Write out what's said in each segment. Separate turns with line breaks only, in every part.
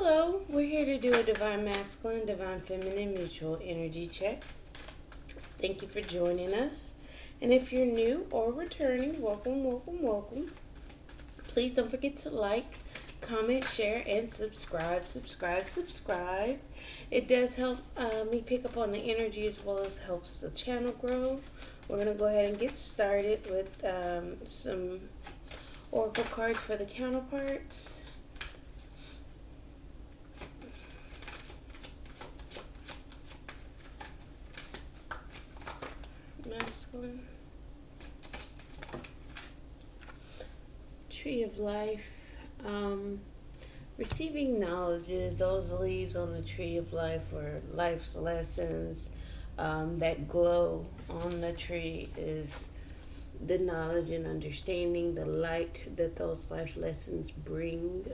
Hello, we're here to do a divine masculine, divine feminine mutual energy check. Thank you for joining us. And if you're new or returning, welcome, welcome, welcome. Please don't forget to like, comment, share, and subscribe. It does help me pick up on the energy as well as helps the channel grow. We're going to go ahead and get started with some oracle cards for the counterparts. Masculine. Tree of life. Receiving knowledges, those leaves on the tree of life or life's lessons. That glow on the tree is the knowledge and understanding, the light that those life lessons bring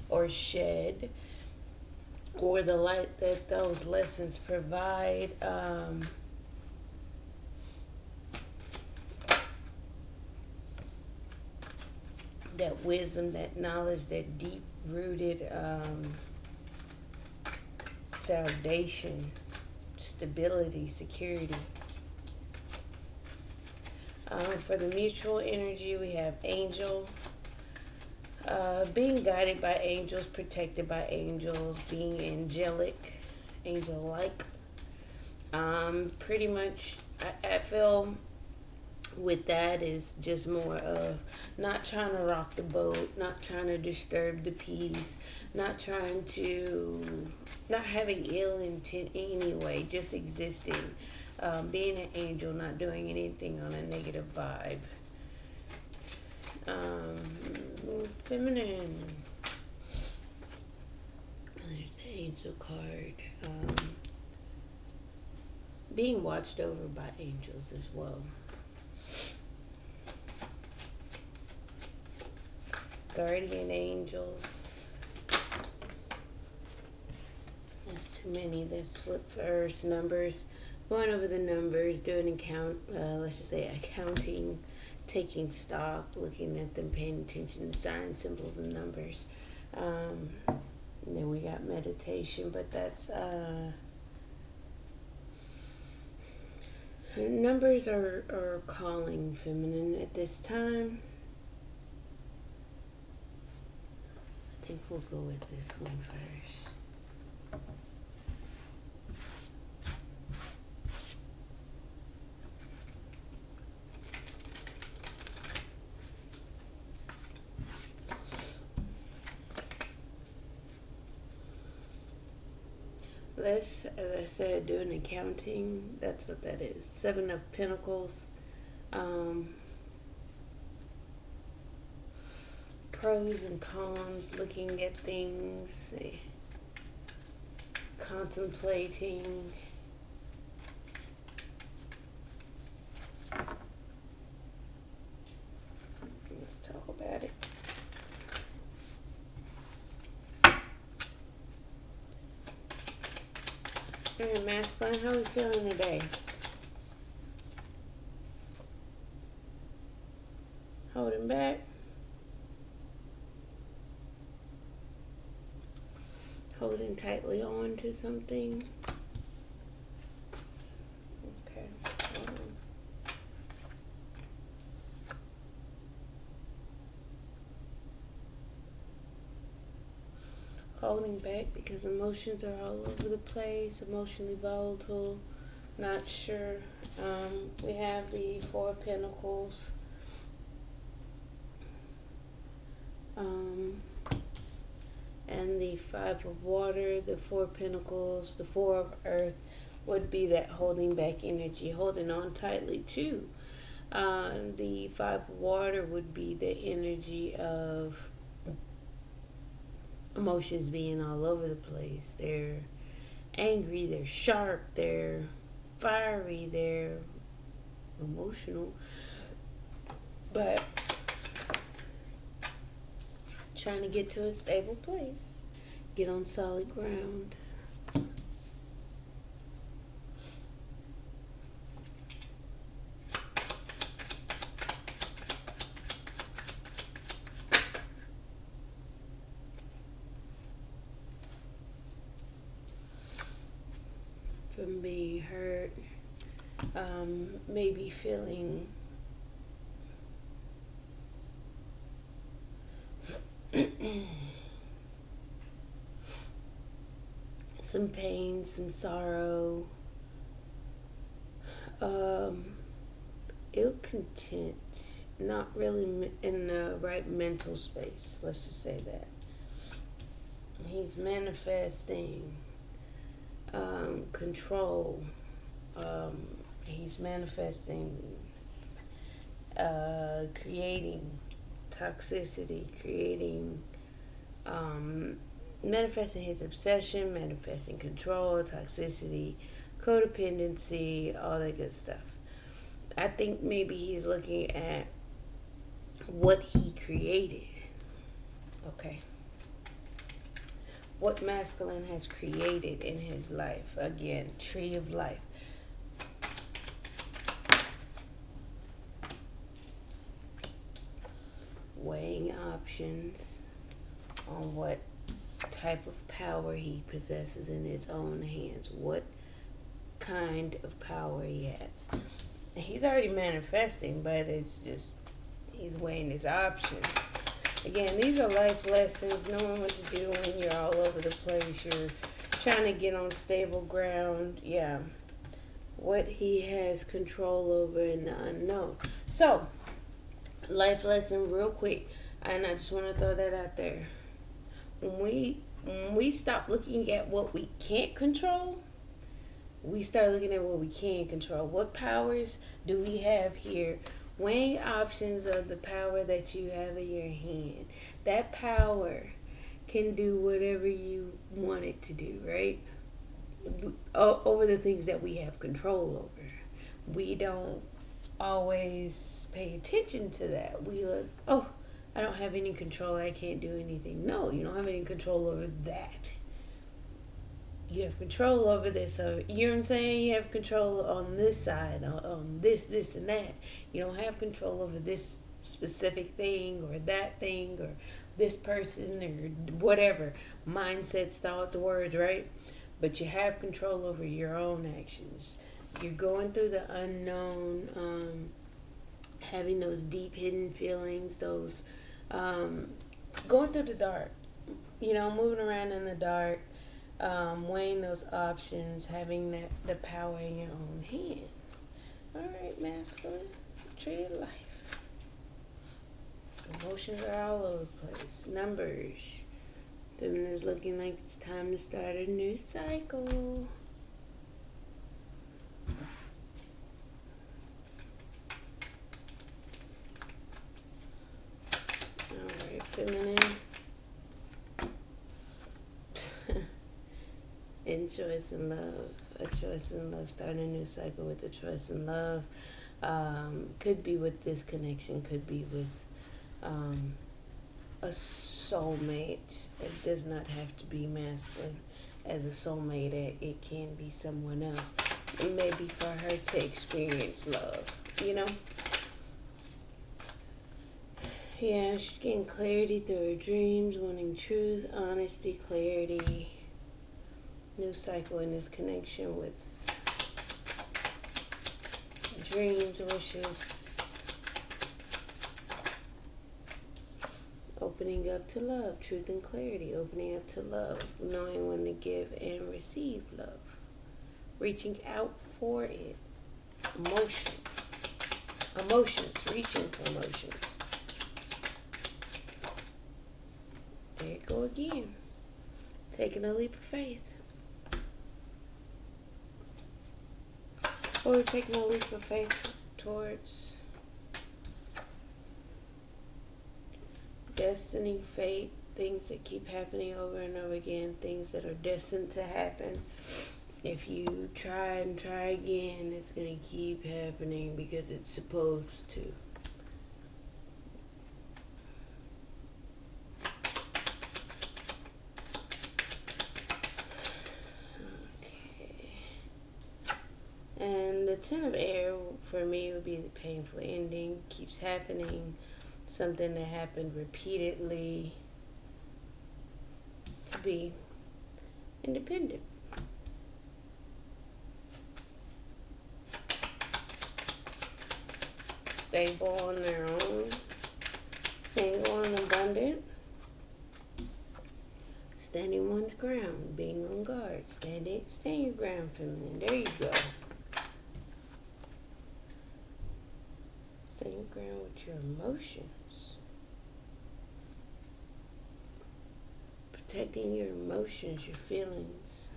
or shed, or the light that those lessons provide. That wisdom, that knowledge, that deep-rooted foundation, stability, security. For the mutual energy, we have angel. Being guided by angels, protected by angels, being angelic, angel-like. Pretty much, I feel with that is just more of not trying to rock the boat, not trying to disturb the peace, not having ill intent anyway, just existing, being an angel, not doing anything on a negative vibe. Feminine. There's the angel card. Being watched over by angels as well. Guardian angels. That's too many. Let's flip first. Numbers. Going over the numbers, doing let's just say accounting, taking stock, looking at them, paying attention to signs, symbols, and numbers. And then we got meditation, but that's numbers are calling feminine at this time. I think we'll go with this one first. As I said, doing accounting, that's what that is. 7 of Pentacles. Pros and cons, looking at things, contemplating. Let's talk about it. Alright, masculine, how are we feeling today? Holding back. Holding tightly on to something. Okay. Holding back because emotions are all over the place, emotionally volatile, not sure. We have the 4 of Pentacles. And the 5 of Water, the 4 of Pentacles, the 4 of Earth would be that holding back energy, holding on tightly too. The 5 of Water would be the energy of emotions being all over the place. They're angry, they're sharp, they're fiery, they're emotional, but trying to get to a stable place, get on solid ground. being hurt, maybe feeling some pain, some sorrow, ill-content, not really in the right mental space. Let's just say that. He's manifesting control. He's manifesting creating toxicity, creating manifesting his obsession, manifesting control, toxicity, codependency, all that good stuff. I think maybe he's looking at what he created. Okay. What masculine has created in his life. Again, tree of life. Weighing options on what type of power he possesses in his own hands. What kind of power he has. He's already manifesting, but it's just he's weighing his options. Again, these are life lessons, knowing what to do when you're all over the place. You're trying to get on stable ground. Yeah. What he has control over in the unknown. So, life lesson real quick. And I just want to throw that out there. When we stop looking at what we can't control, we start looking at what we can control. What powers do we have here? Weighing options of the power that you have in your hand. That power can do whatever you want it to do, right? Over the things that we have control over. We don't always pay attention to that. We look, oh, I don't have any control. I can't do anything. No, you don't have any control over that. You have control over this. So, you know what I'm saying? You have control on this side, on this, and that. You don't have control over this specific thing or that thing or this person or whatever. Mindsets, thoughts, words, right? But you have control over your own actions. You're going through the unknown, having those deep hidden feelings, those going through the dark, moving around in the dark. Weighing those options, having the power in your own hand. All right, masculine, tree of life. Emotions are all over the place. Numbers. Feminine is looking like it's time to start a new cycle. All right, feminine. In choice and love. A choice in love. Starting a new cycle with a choice in love. Could be with this connection. Could be with a soulmate. It does not have to be masculine as a soulmate. It can be someone else. It may be for her to experience love. Yeah, she's getting clarity through her dreams. Wanting truth, honesty, clarity. New cycle in this connection with dreams, wishes, opening up to love, truth and clarity, opening up to love, knowing when to give and receive love, reaching out for it, emotions, reaching for emotions. There you go again, taking a leap of faith. Or taking a leap of faith towards destiny, fate, things that keep happening over and over again, things that are destined to happen. If you try and try again, it's going to keep happening because it's supposed to. And the 10 of air for me would be the painful ending. Keeps happening. Something that happened repeatedly. To be independent. stable on their own, single and abundant, standing one's ground, being on guard, stand your ground, feminine. There you go. Stand your ground with your emotions. Protecting your emotions, your feelings.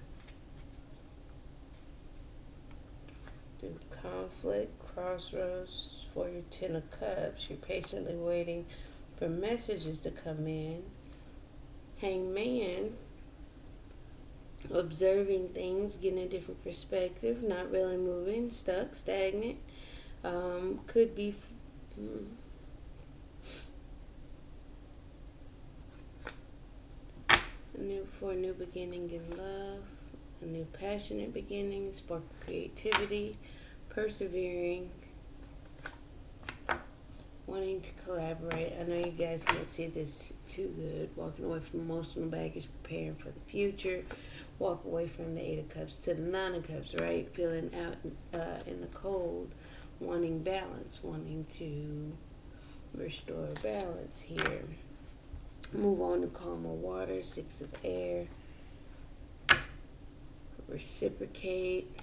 Through conflict, crossroads for your Ten of Cups. You're patiently waiting for messages to come in. Hangman, observing things, getting a different perspective, not really moving, stuck, stagnant. Could be for a new beginning in love, a new passionate beginning, spark of creativity, persevering, wanting to collaborate. I know you guys can't see this too good. Walking away from emotional baggage, preparing for the future. Walk away from the Eight of Cups to the Nine of Cups, right? Feeling out in the cold, wanting balance, wanting to restore balance here. Move on to calmer water, Six of Air. Reciprocate,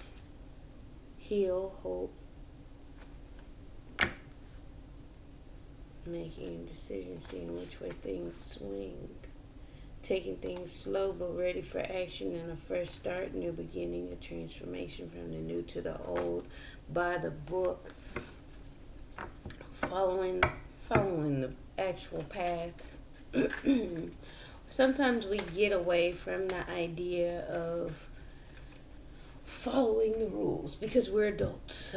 heal, hope. Making a decision, seeing which way things swing. Taking things slow but ready for action and a fresh start, new beginning, a transformation from the new to the old. By the book, following the actual path. Sometimes we get away from the idea of following the rules because we're adults.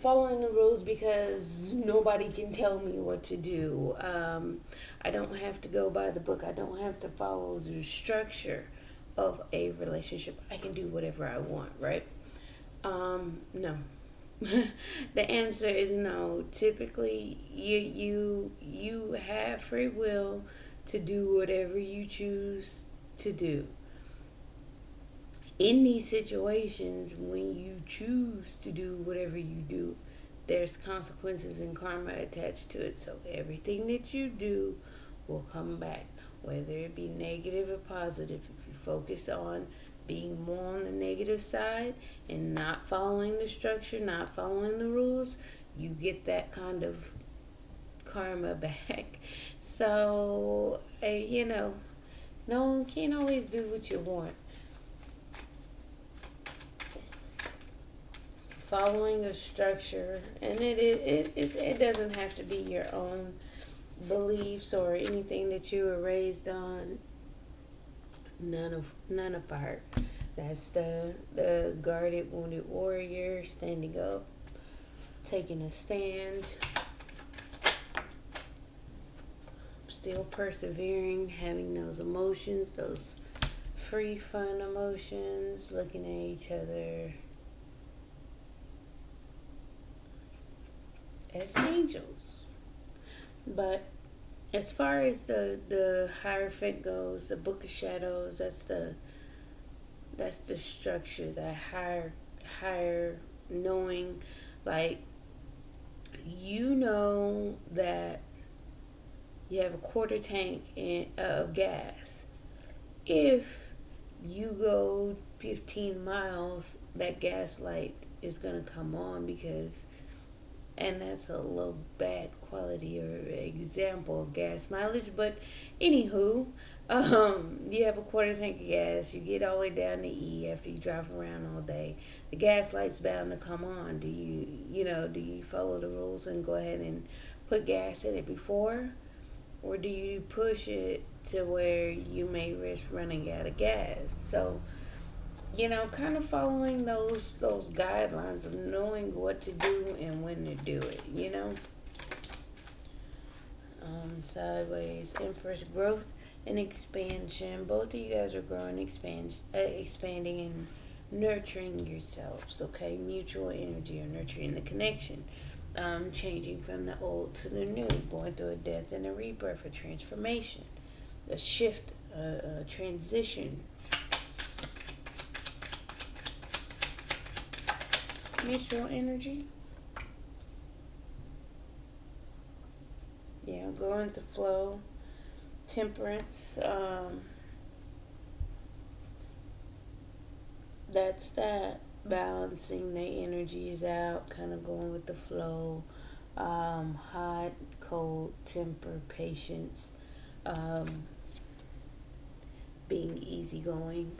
Following the rules because nobody can tell me what to do. I don't have to go by the book. I don't have to follow the structure of a relationship. I can do whatever I want, right? No. The answer is no. Typically, you have free will to do whatever you choose to do. In these situations, when you choose to do whatever you do, there's consequences and karma attached to it. So everything that you do will come back, whether it be negative or positive. If you focus on being more on the negative side and not following the structure, not following the rules, you get that kind of karma back. So, no one can always do what you want. Following a structure, and it doesn't have to be your own beliefs or anything that you were raised on. None of part. That's the guarded, wounded warrior standing up, taking a stand, still persevering, having those emotions, those free, fun emotions, looking at each other as angels. But as far as the Hierophant goes, the Book of Shadows, that's the structure, that higher knowing, like, you know that you have a quarter tank of gas. If you go 15 miles, that gas light is going to come on and that's a low bad quality or example of gas mileage, but anywho, you have a quarter tank of gas, you get all the way down to E after you drive around all day, the gas light's bound to come on. Do you follow the rules and go ahead and put gas in it before, or do you push it to where you may risk running out of gas? So kind of following those guidelines of knowing what to do and when to do it, Sideways, Empress, growth and expansion. Both of you guys are growing, expanding and nurturing yourselves, okay? Mutual energy or nurturing the connection. Changing from the old to the new, going through a death and a rebirth, a transformation, a shift, a transition. Mutual energy. Yeah, go into flow. Temperance. That's that. Balancing the energies out, kind of going with the flow. Hot, cold, temper, patience. Um, being easygoing.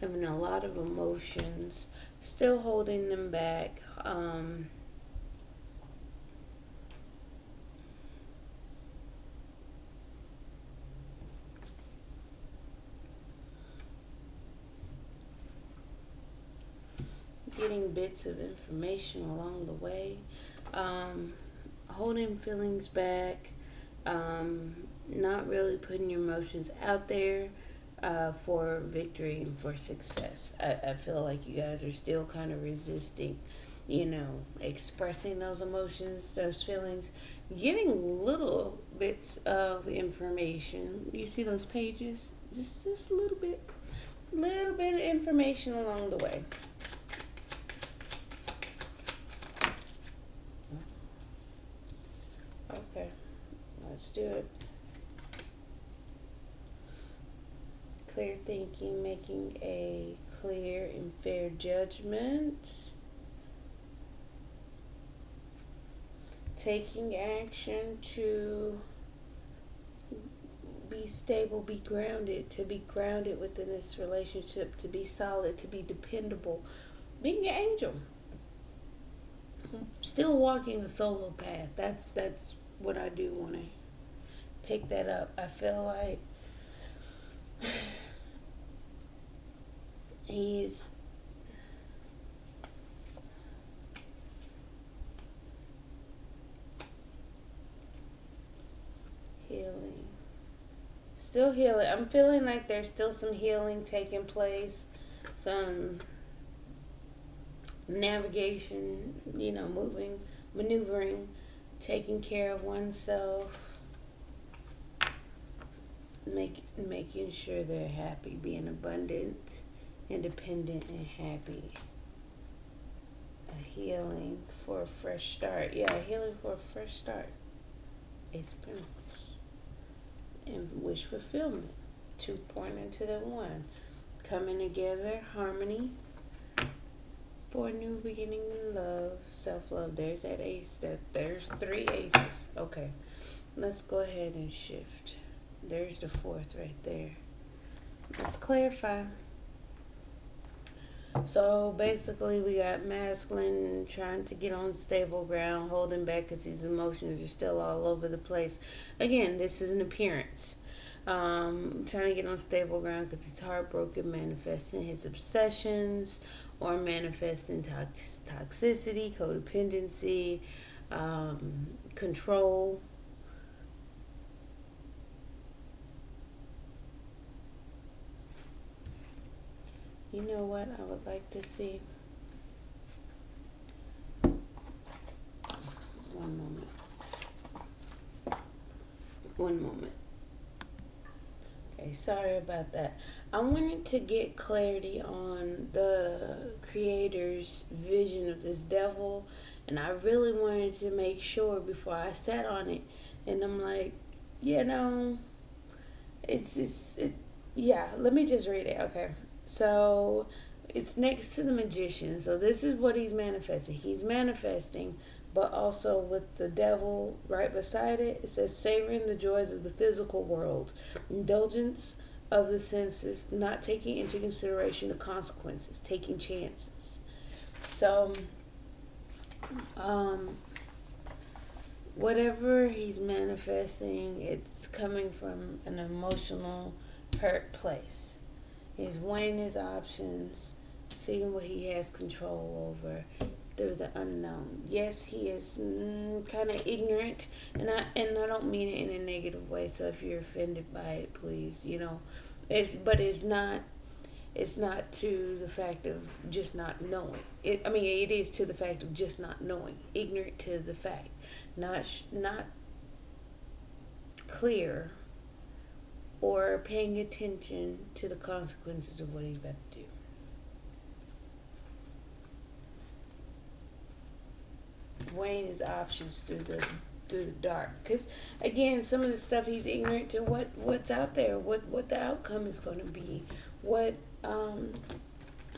Having a lot of emotions, still holding them back. Getting bits of information along the way. Um, holding feelings back. Not really putting your emotions out there for victory and for success. I feel like you guys are still kind of resisting, expressing those emotions, those feelings, getting little bits of information. You see those pages? Just a little bit of information along the way. Okay, let's do it. Clear thinking, making a clear and fair judgment, taking action to be stable, be grounded, to be grounded within this relationship, to be solid, to be dependable, being an angel, still walking a solo path. That's what I do want to pick that up. I feel like he's healing. Still healing. I'm feeling like there's still some healing taking place. Some navigation, moving, maneuvering, taking care of oneself, making sure they're happy, being abundant, independent, and happy. A healing for a fresh start. Yeah, a healing for a fresh start. Ace of Pentacles. And wish fulfillment. 2 pointing to the 1. Coming together, harmony. For a new beginning in love, self-love. There's that ace. There's 3 aces. Okay, let's go ahead and shift. There's the 4th right there. Let's clarify. So basically, we got masculine trying to get on stable ground, holding back because his emotions are still all over the place. Again, this is an appearance. Trying to get on stable ground because he's heartbroken, manifesting his obsessions or manifesting toxicity, codependency, control. You know what I would like to see? One moment. Okay, sorry about that. I wanted to get clarity on the creator's vision of this devil, and I really wanted to make sure before I sat on it. And I'm like, yeah, let me just read it. Okay. So it's next to the magician. So this is what he's manifesting. He's manifesting, but also with the devil right beside it. It says, savoring the joys of the physical world, indulgence of the senses, not taking into consideration the consequences, taking chances. So, whatever he's manifesting, it's coming from an emotional hurt place. He's weighing his options, seeing what he has control over through the unknown. Yes, he is kind of ignorant, and I don't mean it in a negative way. So if you're offended by it, please, it's not to the fact of just not knowing. It is to the fact of just not knowing. Ignorant to the fact, not clear or paying attention to the consequences of what he's about to do. Weighing his options through the dark, because again, some of the stuff he's ignorant to what's out there, what the outcome is going to be, what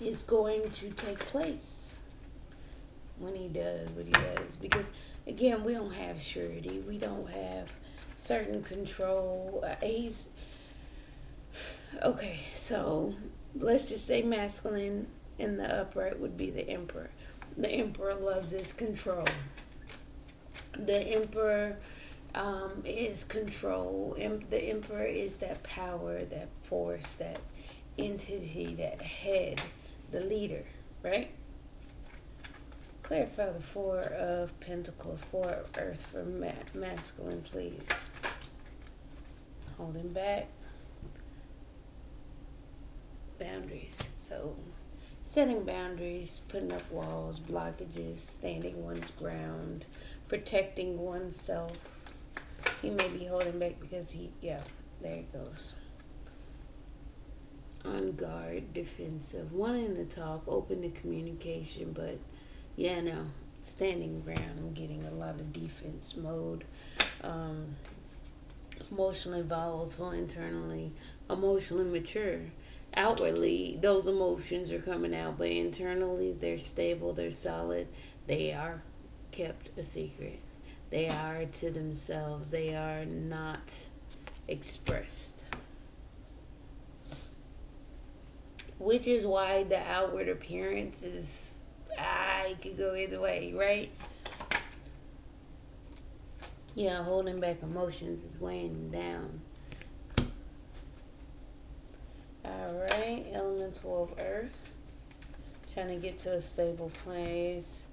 is going to take place when he does what he does. Because again, we don't have surety, we don't have certain control. He's okay. So let's just say masculine in the upright would be the emperor. The emperor loves his control. The emperor is control. The emperor is that power, that force, that entity, that head, the leader, right? Clarify the Four of Pentacles, Four of Earth for masculine, please. Holding back. Boundaries. So, setting boundaries, putting up walls, blockages, standing one's ground, protecting oneself. He may be holding back because there it goes. On guard, defensive, wanting to talk, open to communication, but no, standing ground. I'm getting a lot of defense mode. Emotionally volatile, internally emotionally mature. Outwardly, those emotions are coming out, but internally, they're stable, they're solid, they are kept a secret. They are to themselves, they are not expressed. Which is why the outward appearance is, it could go either way, right? Yeah, holding back emotions is weighing them down. Alright, elemental of earth. Trying to get to a stable place.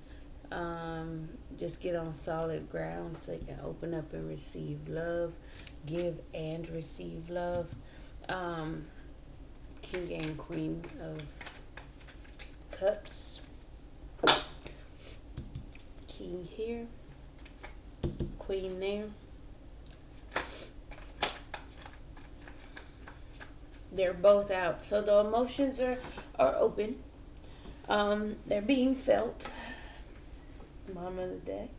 Just get on solid ground so you can open up and receive love. Give and receive love. King and Queen of Cups. King here. Queen there. They're both out. So the emotions are open. They're being felt. Mama of the day.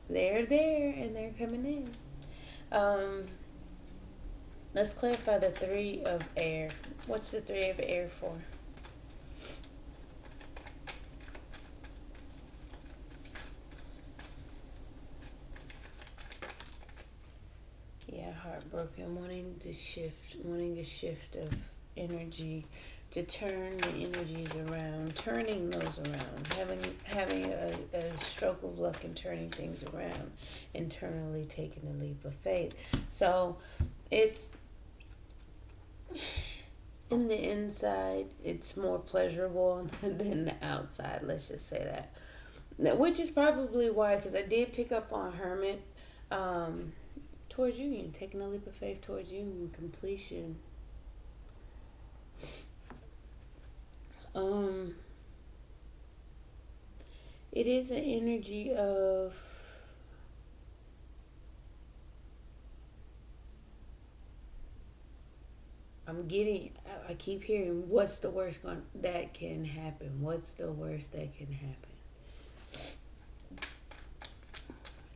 They're there and they're coming in. Let's clarify the Three of Air. What's the Three of Air for? Heartbroken, wanting a shift of energy, to turn the energies around, turning those around, having a stroke of luck and turning things around, internally taking a leap of faith. So it's in the inside, it's more pleasurable than the outside. Let's just say that. Which is probably why, because I did pick up on Hermit. Towards union, taking a leap of faith towards union, completion. It is an energy of I keep hearing, what's the worst that can happen? What's the worst that can happen?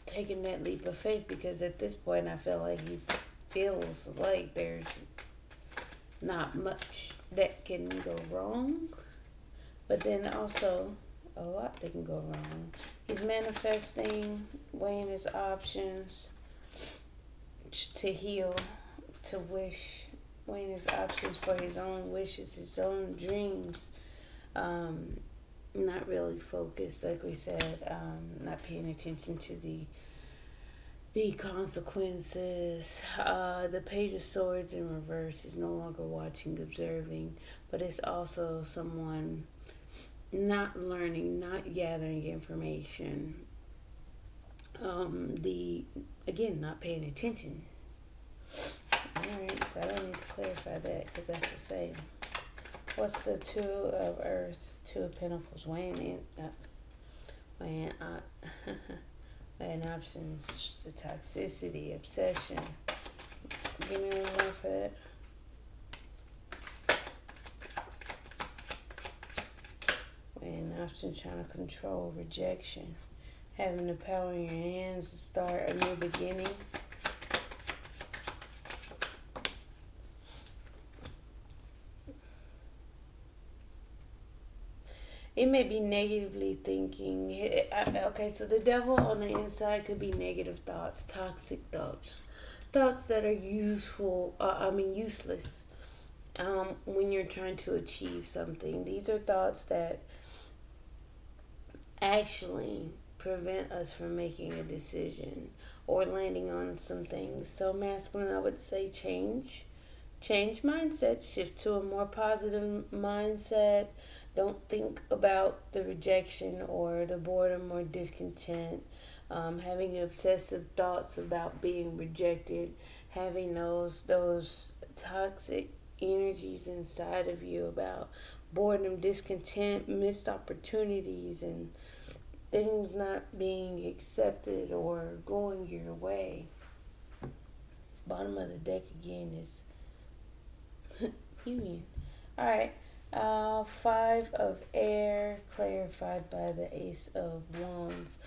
Taking that leap of faith, because at this point I feel like he feels like there's not much that can go wrong, but then also a lot that can go wrong. He's manifesting, weighing his options to heal, to wish, weighing his options for his own wishes, his own dreams. Not really focused, like we said, not paying attention to the consequences. The Page of Swords in reverse is no longer watching, observing, but it's also someone not learning, not gathering information. Not paying attention. Alright, so I don't need to clarify that because that's the same. What's the Two of Earth, Two of Pentacles, weighing options, the toxicity, obsession. Give me one more for that. often trying to control rejection. Having the power in your hands to start a new beginning. It may be negatively thinking. Okay, so the devil on the inside could be negative thoughts, toxic thoughts, thoughts that are useless. When you're trying to achieve something, these are thoughts that actually prevent us from making a decision or landing on some things. So masculine, I would say change mindset, shift to a more positive mindset. Don't think about the rejection or the boredom or discontent. Having obsessive thoughts about being rejected, having those toxic energies inside of you about boredom, discontent, missed opportunities, and things not being accepted or going your way. Bottom of the deck again is union. All right. Five of air, clarified by the Ace of Wands.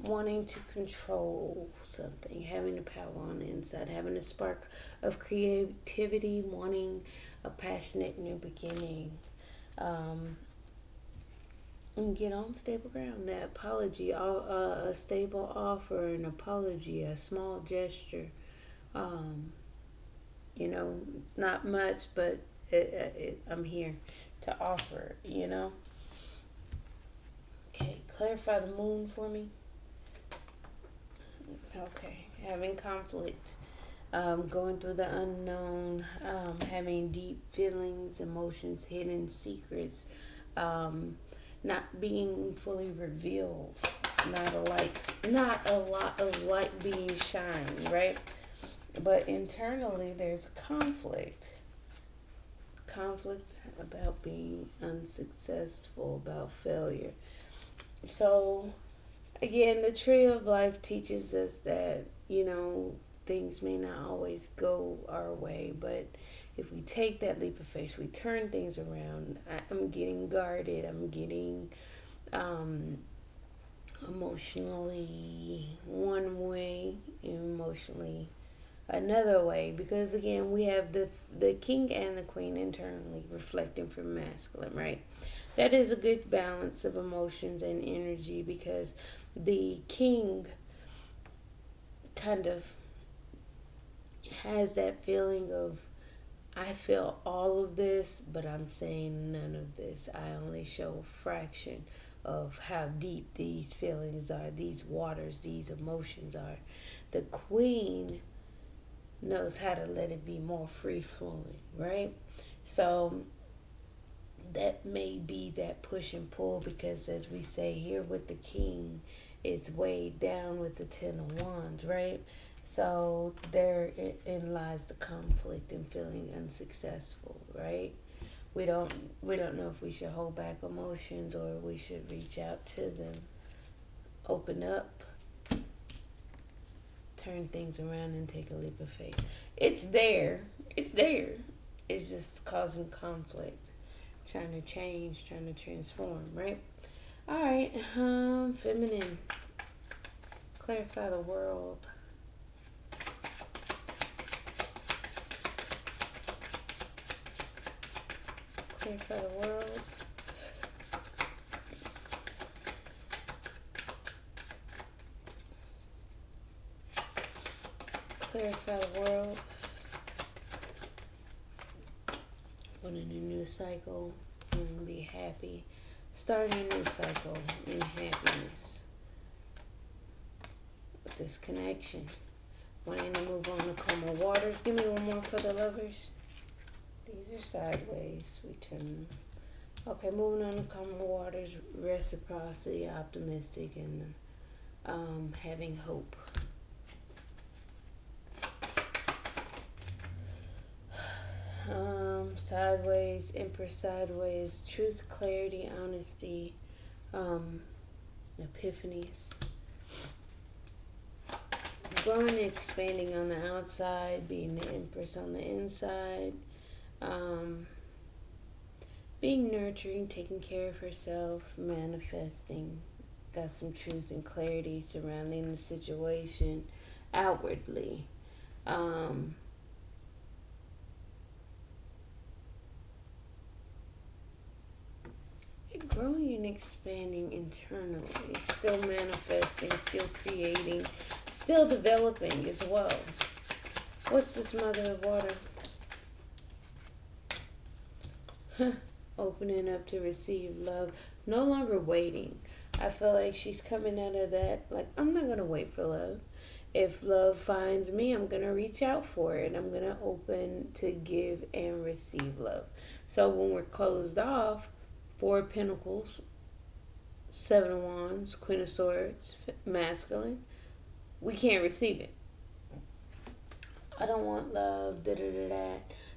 Wanting to control something, having the power on the inside, having a spark of creativity, wanting a passionate new beginning. And get on stable ground. That apology, a stable offer, an apology, a small gesture. It's not much, but I'm here to offer, Okay, clarify the moon for me. Okay, having conflict, going through the unknown, having deep feelings, emotions, hidden secrets, not being fully revealed, not a lot of light being shined, right? But internally, there's conflict about being unsuccessful, about failure. So, again, the tree of life teaches us that, things may not always go our way, but if we take that leap of faith, we turn things around. I'm getting guarded, I'm getting emotionally one way, emotionally another way, because again we have the king and the queen internally reflecting from masculine, right? That is a good balance of emotions and energy, because the king kind of has that feeling of, I feel all of this, but I'm saying none of this. I only show a fraction of how deep these feelings are, these waters, these emotions are. The queen knows how to let it be more free flowing, right? So that may be that push and pull, because as we say here with the king, it's weighed down with the 10 of wands, right? So therein lies the conflict and feeling unsuccessful, right? We don't know if we should hold back emotions or we should reach out to them, open up, turn things around, and take a leap of faith. It's there. It's just causing conflict, trying to change, trying to transform, right? All right, feminine, clarify the world. Clarify the world. Clarify the world. Wanting a new cycle and be happy. Starting a new cycle in happiness. With this connection. Wanting to move on to calmer waters. Give me one more for the lovers. These are sideways. We turn them. Okay, moving on to calmer waters. Reciprocity, optimistic, and having hope. Sideways, Empress sideways, truth, clarity, honesty, epiphanies. Growing and expanding on the outside, being the Empress on the inside. being nurturing, taking care of herself, manifesting, got some truth and clarity surrounding the situation outwardly. Um, Growing and expanding internally, still manifesting, still creating, still developing as well. What's this mother of water? Opening up to receive love, no longer waiting. I feel like she's coming out of that, like, I'm not going to wait for love. If love finds me, I'm going to reach out for it. I'm going to open to give and receive love. So when we're closed off, Four of Pentacles, Seven of Wands, Queen of Swords, masculine, we can't receive it. I don't want love, da da da da.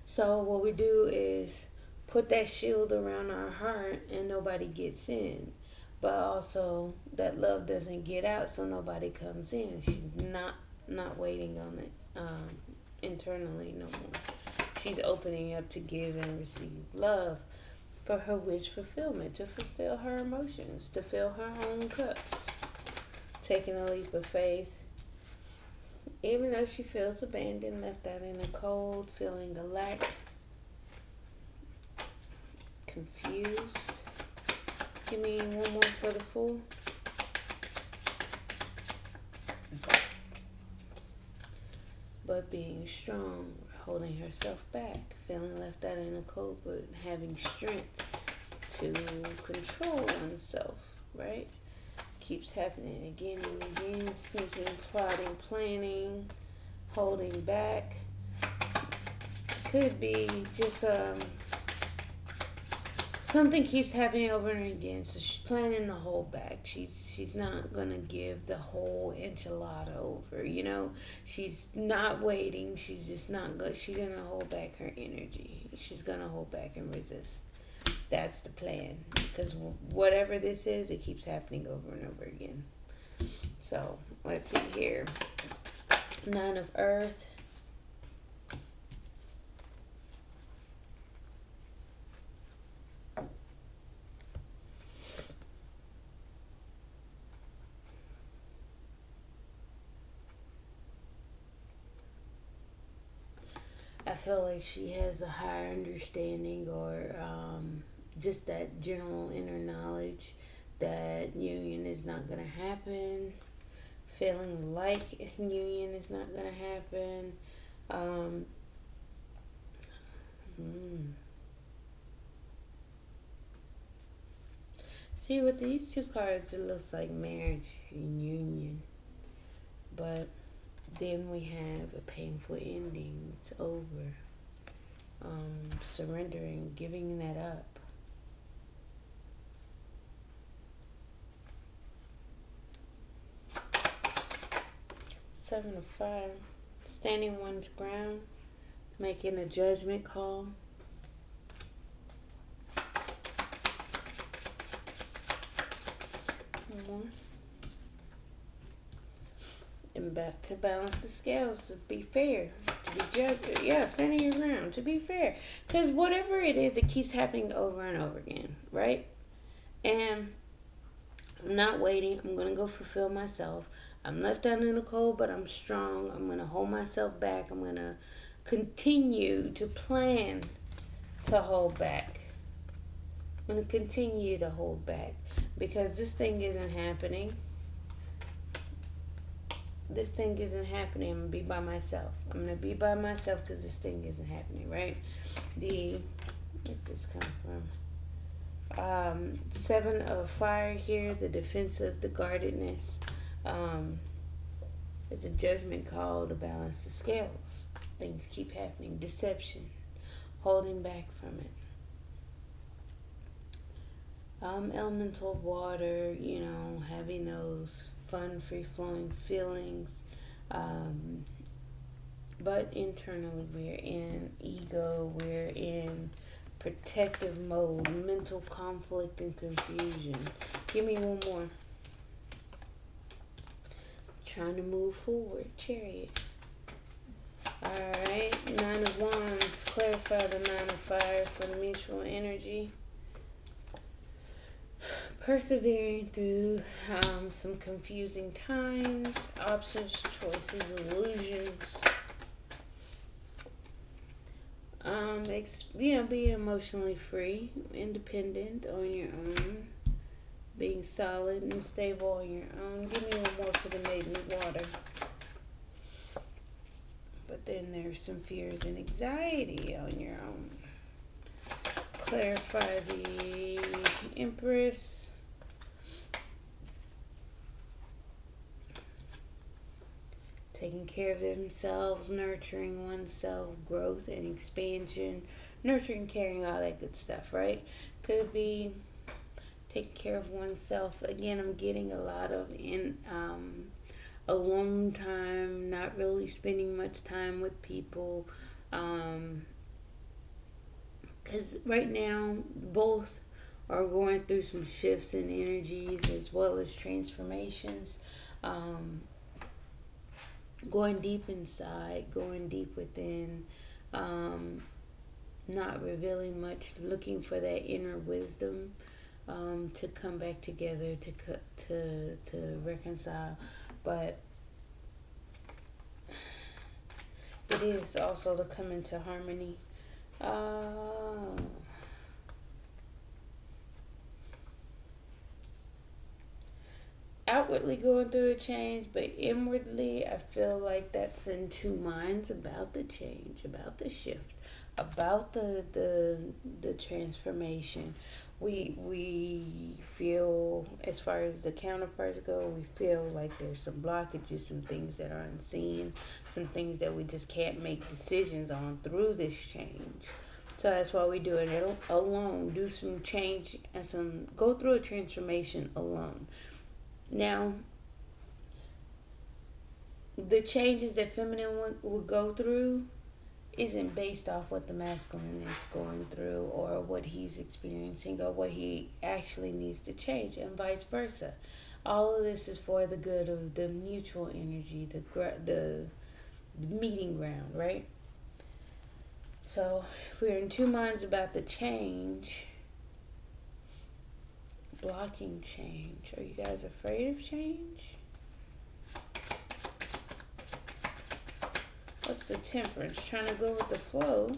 So what we do is put that shield around our heart and nobody gets in. But also that love doesn't get out, so nobody comes in. She's not waiting on it internally no more. She's opening up to give and receive love for her wish fulfillment, to fulfill her emotions, to fill her own cups. Taking a leap of faith. Even though she feels abandoned, left out in the cold, feeling a lack, confused. Give me one more for the Fool. But being strong, holding herself back, feeling left out in the cold, but having strength to control oneself, right? Keeps happening again and again. Sneaking, plotting, planning, holding back. Could be just something keeps happening over and again. So she's planning to hold back. She's not gonna give the whole enchilada over. You know, she's not waiting. She's just not good. She's gonna hold back her energy. She's gonna hold back and resist. That's the plan, because whatever this is, it keeps happening over and over again. So let's see here. Nine of Earth. I feel like she has a higher understanding, or just that general inner knowledge that union is not going to happen. Feeling like union is not going to happen. See, with these two cards, it looks like marriage and union. But then we have a painful ending. It's over. Surrendering, giving that up. Seven of Fire. Standing one's ground. Making a judgment call. One more. And back to balance the scales, to be fair, to be judged. Yeah, standing your ground, to be fair. Because whatever it is, it keeps happening over and over again, right? And I'm not waiting. I'm going to go fulfill myself. I'm left out in the cold, but I'm strong. I'm going to hold myself back. I'm going to continue to plan to hold back. I'm going to continue to hold back because this thing isn't happening. This thing isn't happening. I'm going to be by myself. I'm going to be by myself because this thing isn't happening, right? Where did this come from? Seven of Fire here, the defensive, the guardedness. It's a judgment call to balance the scales. Things keep happening. Deception. Holding back from it. Elemental water, having those fun, free-flowing feelings. But internally, we're in ego. We're in protective mode. Mental conflict and confusion. Give me one more. Trying to move forward. Chariot. Alright. Nine of Wands. Clarify the Nine of Fire for the mutual energy. persevering through some confusing times, options, choices, illusions. Being emotionally free, independent on your own, being solid and stable on your own. Give me one more for the maiden of water. But then there's some fears and anxiety on your own. Clarify the Empress. Taking care of themselves, nurturing oneself, growth and expansion, nurturing, caring, all that good stuff, right? Could be taking care of oneself. Again, I'm getting a lot of alone time, not really spending much time with people. Because right now, both are going through some shifts in energies as well as transformations. Going deep inside, going deep within, not revealing much, looking for that inner wisdom to come back together, to reconcile. But it is also to come into harmony. Outwardly going through a change, but inwardly I feel like that's in two minds about the change, about the shift, about the transformation. We feel, as far as the counterparts go, we feel like there's some blockages, some things that are unseen, some things that we just can't make decisions on through this change. So that's why we do it alone. Do some change and go through a transformation alone. Now, the changes that feminine will go through isn't based off what the masculine is going through or what he's experiencing or what he actually needs to change, and vice versa. All of this is for the good of the mutual energy, the meeting ground, right? So if we're in two minds about the change, blocking change, are you guys afraid of change? What's the Temperance? Trying to go with the flow,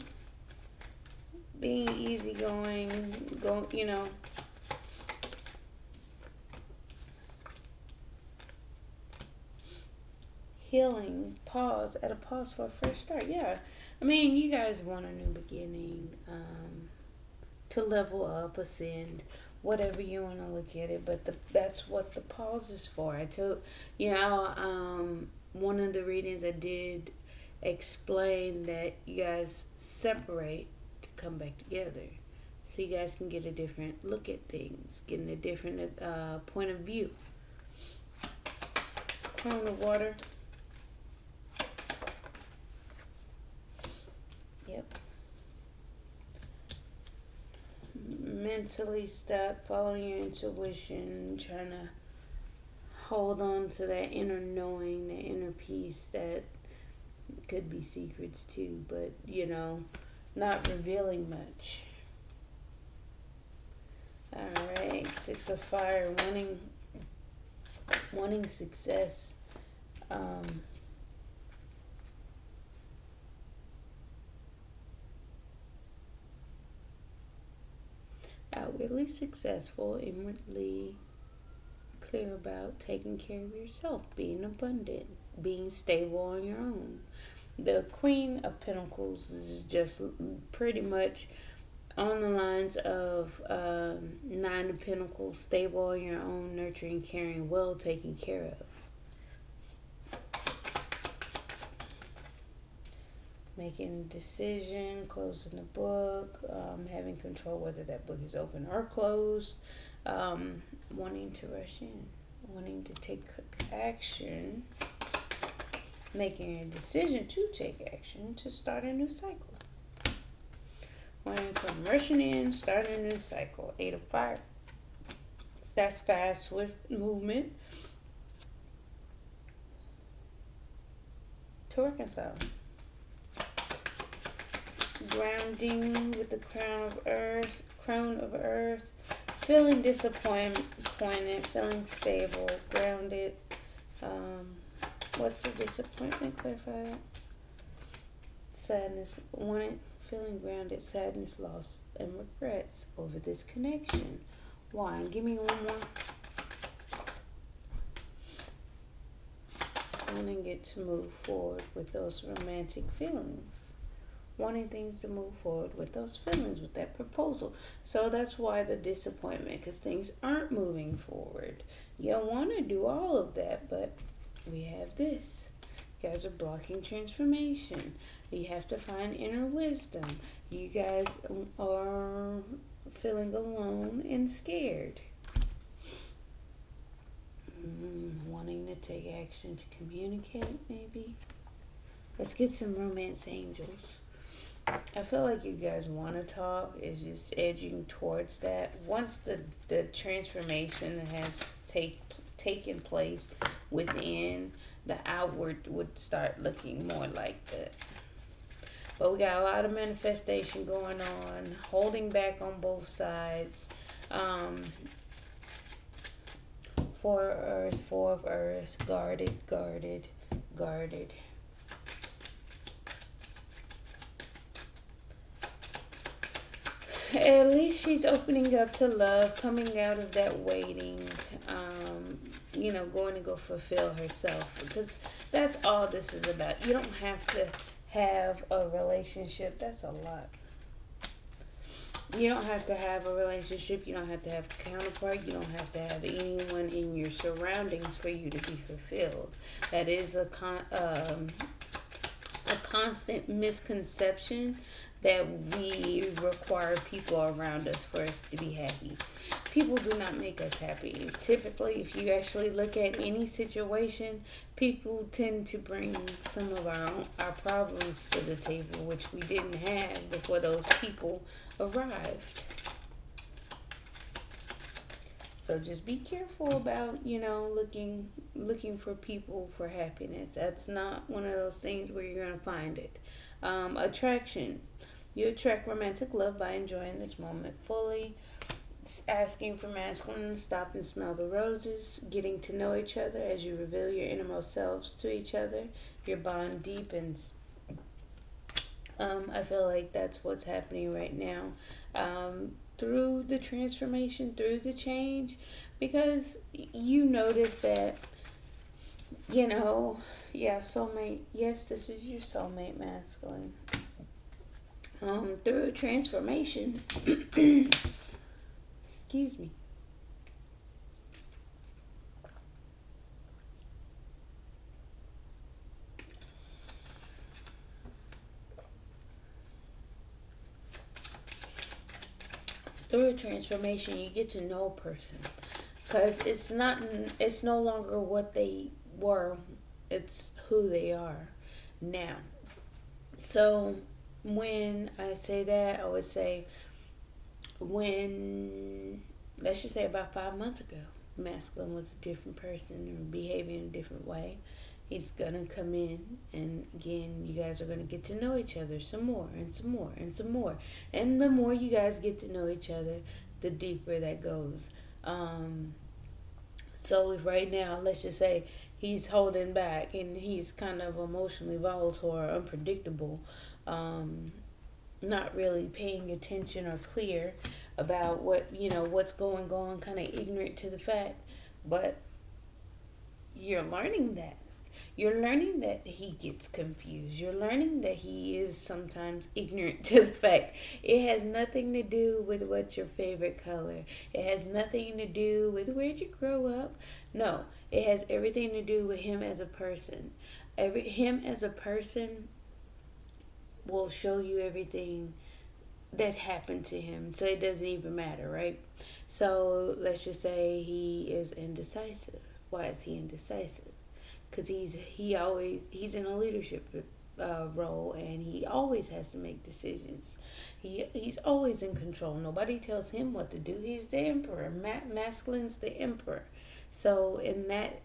being easygoing, healing, pause for a fresh start. Yeah, I mean, you guys want a new beginning, to level up, ascend, whatever you want to look at it, but that's what the pause is for. I told one of the readings I did explain that you guys separate to come back together, so you guys can get a different look at things, getting a different point of view. Crown of water. Yep. Mentally stop following your intuition, trying to hold on to that inner knowing, that inner peace that could be secrets too, but not revealing much. Alright, Six of Fire, wanting success. Outwardly successful, inwardly clear about taking care of yourself, being abundant, being stable on your own. The Queen of Pentacles is just pretty much on the lines of Nine of Pentacles, stable on your own, nurturing, caring, well taken care of. Making a decision, closing the book, having control whether that book is open or closed, wanting to rush in, wanting to take action, making a decision to take action to start a new cycle. Wanting to come rushing in, start a new cycle. Eight of Fire. That's fast, swift movement to reconcile. Grounding with the crown of earth, Feeling disappointed, feeling stable, grounded. Um, what's the disappointment? Clarify that. Sadness, wanting, feeling grounded, sadness, loss, and regrets over this connection. Why? Give me one more. Wanting it to move forward with those romantic feelings. Wanting things to move forward with those feelings, with that proposal. So that's why the disappointment, because things aren't moving forward. You want to do all of that, but we have this. You guys are blocking transformation. You have to find inner wisdom. You guys are feeling alone and scared. Wanting to take action to communicate, maybe. Let's get some romance angels. I feel like you guys want to talk. It's just edging towards that. Once the transformation has taken place within, the outward would start looking more like that. But we got a lot of manifestation going on, holding back on both sides. Four of Earth, guarded, guarded, guarded. At least she's opening up to love, coming out of that waiting, going to go fulfill herself. Because that's all this is about. You don't have to have a relationship. That's a lot. You don't have to have a relationship. You don't have to have a counterpart. You don't have to have anyone in your surroundings for you to be fulfilled. That is a constant misconception that we require people around us for us to be happy. People do not make us happy. Typically, if you actually look at any situation, people tend to bring some of our problems to the table, which we didn't have before those people arrived. So just be careful about, looking for people for happiness. That's not one of those things where you're going to find it. Attraction. You attract romantic love by enjoying this moment fully. Asking for masculine to stop and smell the roses. Getting to know each other as you reveal your innermost selves to each other. Your bond deepens. I feel like that's what's happening right now. Through the transformation, through the change, because you notice that, soulmate. Yes, this is your soulmate, masculine. Through transformation, excuse me. Through a transformation, you get to know a person, because it's no longer what they were, it's who they are now. So when I say that, I would say, let's just say about 5 months ago, masculine was a different person and behaving in a different way. He's gonna come in, and again, you guys are gonna get to know each other some more and some more and some more. And the more you guys get to know each other, the deeper that goes. So if right now, let's just say he's holding back and he's kind of emotionally volatile or unpredictable, not really paying attention or clear about what's going on, kind of ignorant to the fact, but you're learning that. You're learning that he gets confused. You're learning that he is sometimes ignorant to the fact. It has nothing to do with what's your favorite color. It has nothing to do with where'd you grow up. No, it has everything to do with him as a person. Him as a person will show you everything that happened to him. So it doesn't even matter, right? So let's just say he is indecisive. Why is he indecisive? Because he's in a leadership role, and he always has to make decisions. He's always in control. Nobody tells him what to do. He's the emperor. Masculine's the emperor. So in that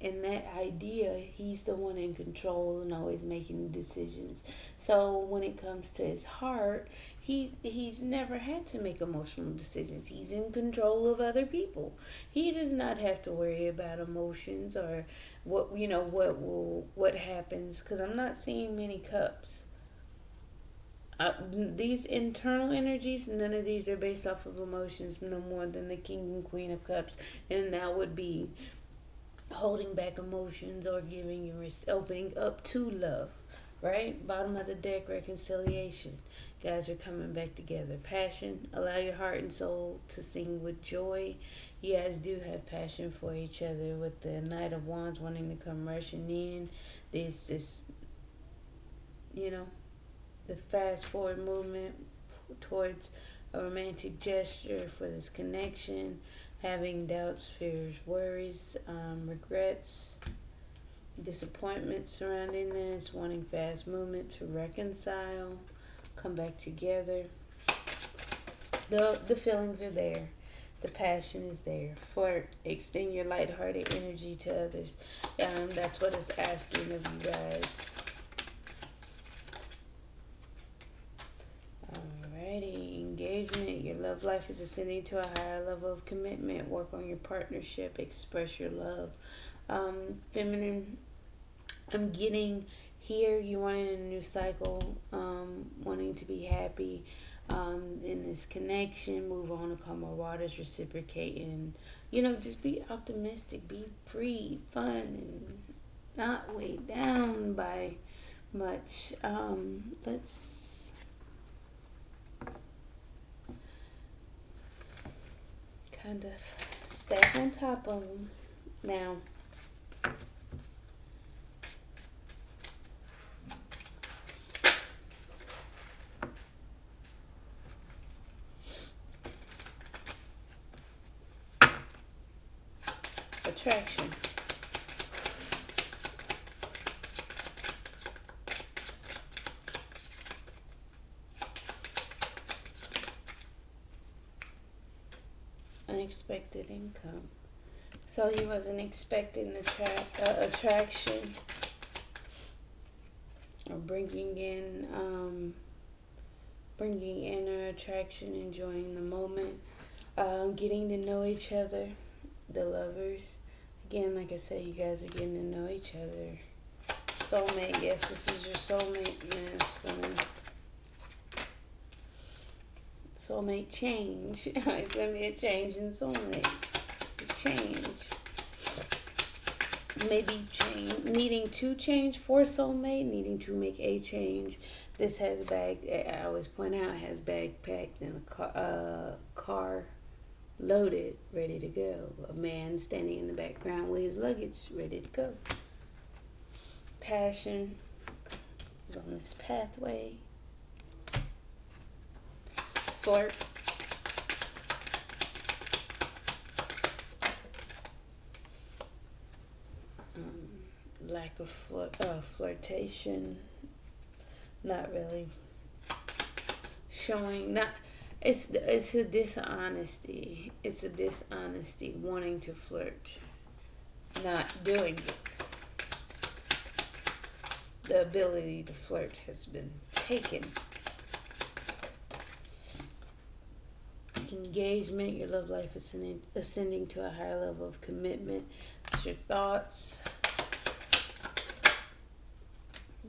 idea, he's the one in control and always making decisions. So when it comes to his heart, he's never had to make emotional decisions. He's in control of other people. He does not have to worry about emotions or what happens, because I'm not seeing many cups. These internal energies, none of these are based off of emotions no more than the king and queen of cups, and that would be holding back emotions or giving you opening up to love. Right, bottom of the deck, reconciliation. Guys are coming back together. Passion, allow your heart and soul to sing with joy. You guys do have passion for each other, with the Knight of Wands wanting to come rushing in. This you know the fast forward movement towards a romantic gesture for this connection, having doubts, fears, worries, regrets, disappointment surrounding this, wanting fast movement to reconcile, come back together. The feelings are there. The passion is there. Flirt. Extend your lighthearted energy to others. That's what it's asking of you guys. Alrighty, engagement. Your love life is ascending to a higher level of commitment. Work on your partnership. Express your love. Feminine. I'm getting here. You're wanting a new cycle. Wanting to be happy. In this connection, move on to calmer waters, reciprocating. Just be optimistic. Be free, fun, and not weighed down by much. Let's kind of stack on top of them now. Attraction. Unexpected income. So he wasn't expecting attraction or bringing in an attraction, enjoying the moment, getting to know each other, the lovers. Again, like I said, you guys are getting to know each other. Soulmate, yes, this is your soulmate. Yes, woman. Soulmate change. It's going to be a change in soulmates. It's a change. Maybe needing to change for soulmate, needing to make a change. This has I always point out, has bag packed in a car loaded, ready to go. A man standing in the background with his luggage, ready to go. Passion is on this pathway. Flirt. Lack of flirtation. Not really showing. It's a dishonesty. It's a dishonesty, wanting to flirt, not doing it. The ability to flirt has been taken. Engagement. Your love life is ascending to a higher level of commitment. It's your thoughts.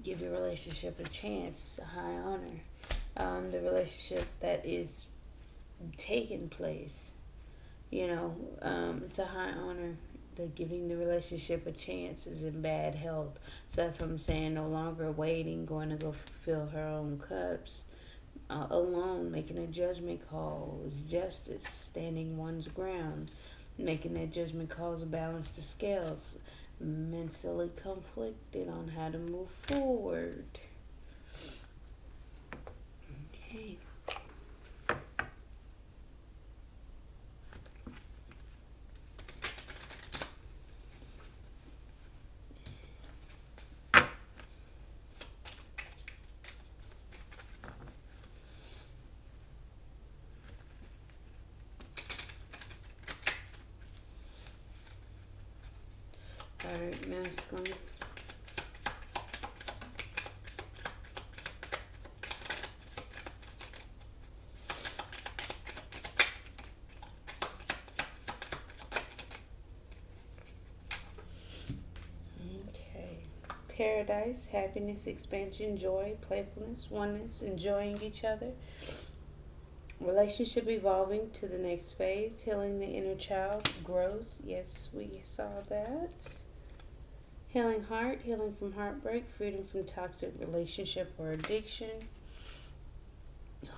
Give your relationship a chance. It's a high honor. The relationship that is taking place, it's a high honor. Giving the relationship a chance is in bad health. So that's what I'm saying. No longer waiting, going to go fill her own cups. Alone, making a judgment call is justice. Standing one's ground. Making that judgment call to balance the scales. Mentally conflicted on how to move forward. Okay. All right, masculine. Okay. Paradise, happiness, expansion, joy, playfulness, oneness, enjoying each other. Relationship evolving to the next phase, healing the inner child, growth. Yes, we saw that. Healing heart, healing from heartbreak, freedom from toxic relationship or addiction.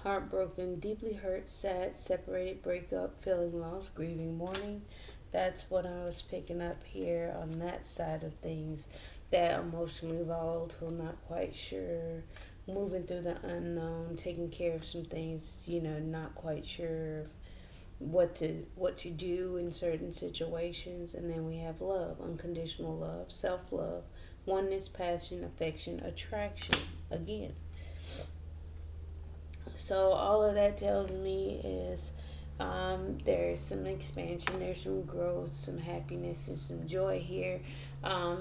Heartbroken, deeply hurt, sad, separated, breakup, feeling lost, grieving, mourning. That's what I was picking up here on that side of things. That emotionally volatile, not quite sure, moving through the unknown, taking care of some things, not quite sure what you do in certain situations. And then we have love, unconditional love, self-love, oneness, passion, affection, attraction. Again, so all of that tells me is there's some expansion, there's some growth, some happiness, and some joy here.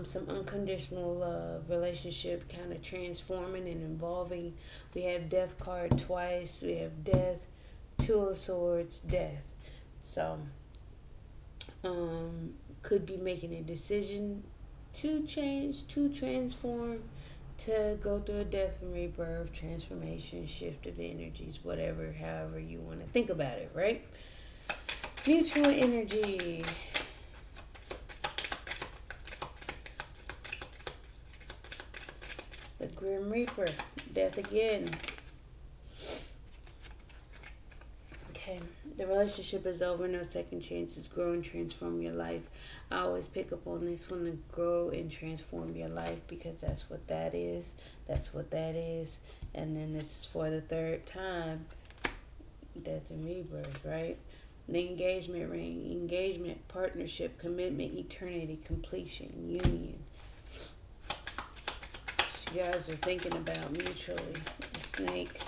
Some unconditional love, relationship kind of transforming and evolving. We have death card twice. We have death, two of swords, death. So could be making a decision to change, to transform, to go through a death and rebirth, transformation, shift of energies, whatever, however you want to think about it, right? Mutual energy. The Grim Reaper, death again. Okay, the relationship is over, no second chances, grow and transform your life. I always pick up on this one, to grow and transform your life, because that's what that is. That's what that is. And then this is for the third time, death and rebirth, right? The engagement ring, engagement, partnership, commitment, eternity, completion, union. You guys are thinking about mutually. The snake.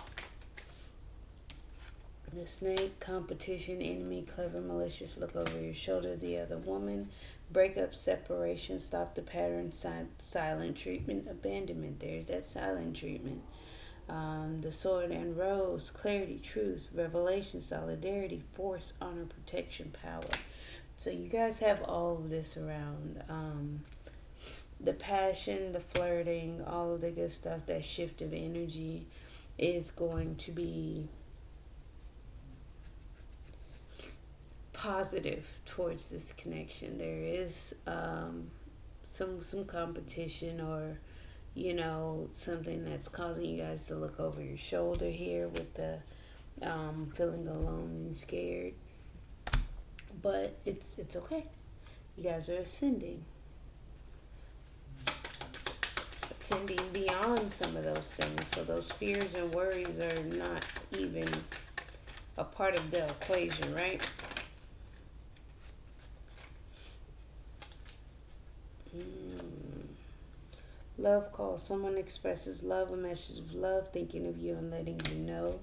The snake, competition, enemy, clever, malicious, look over your shoulder, the other woman, breakup, separation, stop the pattern, silent treatment, abandonment. There's that silent treatment. The sword and rose, clarity, truth, revelation, solidarity, force, honor, protection, power. So you guys have all of this around. The passion, the flirting, all of the good stuff, that shift of energy is going to be positive towards this connection. There is some competition, or something that's causing you guys to look over your shoulder here with the feeling alone and scared. But it's okay. You guys are ascending beyond some of those things. So those fears and worries are not even a part of the equation, right? Love call. Someone expresses love, a message of love, thinking of you and letting you know.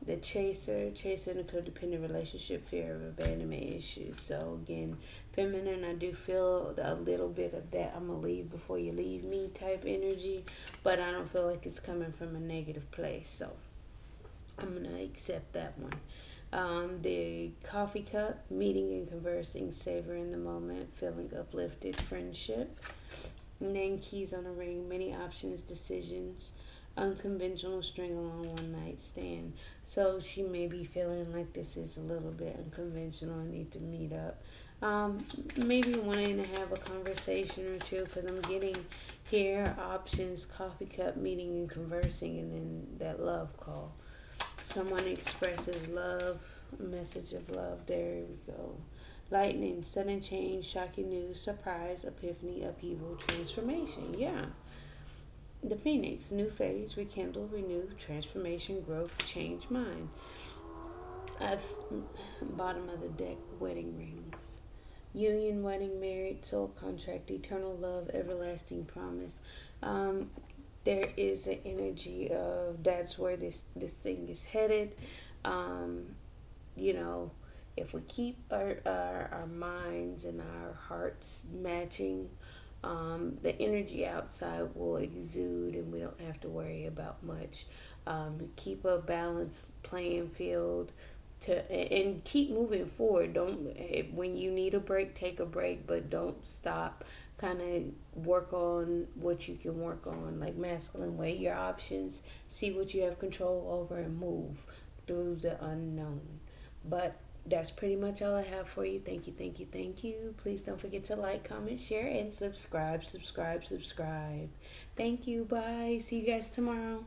The chaser in a codependent relationship, fear of abandonment issues. So again, feminine, I do feel a little bit of that I'm going to leave before you leave me type energy, but I don't feel like it's coming from a negative place. So I'm going to accept that one. The coffee cup, meeting and conversing, savoring the moment, feeling uplifted, friendship. And then keys on a ring, many options, decisions, unconventional, string along, one night stand. So she may be feeling like this is a little bit unconventional. I need to meet up. Maybe wanting to have a conversation or two, because I'm getting here options, coffee cup, meeting and conversing, and then that love call. Someone expresses love, a message of love. There we go. Lightning, sudden change, shocking news, surprise, epiphany, upheaval, transformation. Yeah. The Phoenix, new phase, rekindle, renew, transformation, growth, change mind. I've bottom of the deck, wedding rings. Union, wedding, married, soul contract, eternal love, everlasting promise. There is an energy of that's where this thing is headed. You know, If we keep our minds and our hearts matching, the energy outside will exude and we don't have to worry about much. Keep a balanced playing field and keep moving forward. Don't when you need a break, take a break, but don't stop. Kind of work on what you can work on, like masculine. Weigh your options, see what you have control over, and move through the unknown. But that's pretty much all I have for you. Thank you, thank you, thank you. Please don't forget to like, comment, share, and subscribe, subscribe, subscribe. Thank you. Bye. See you guys tomorrow.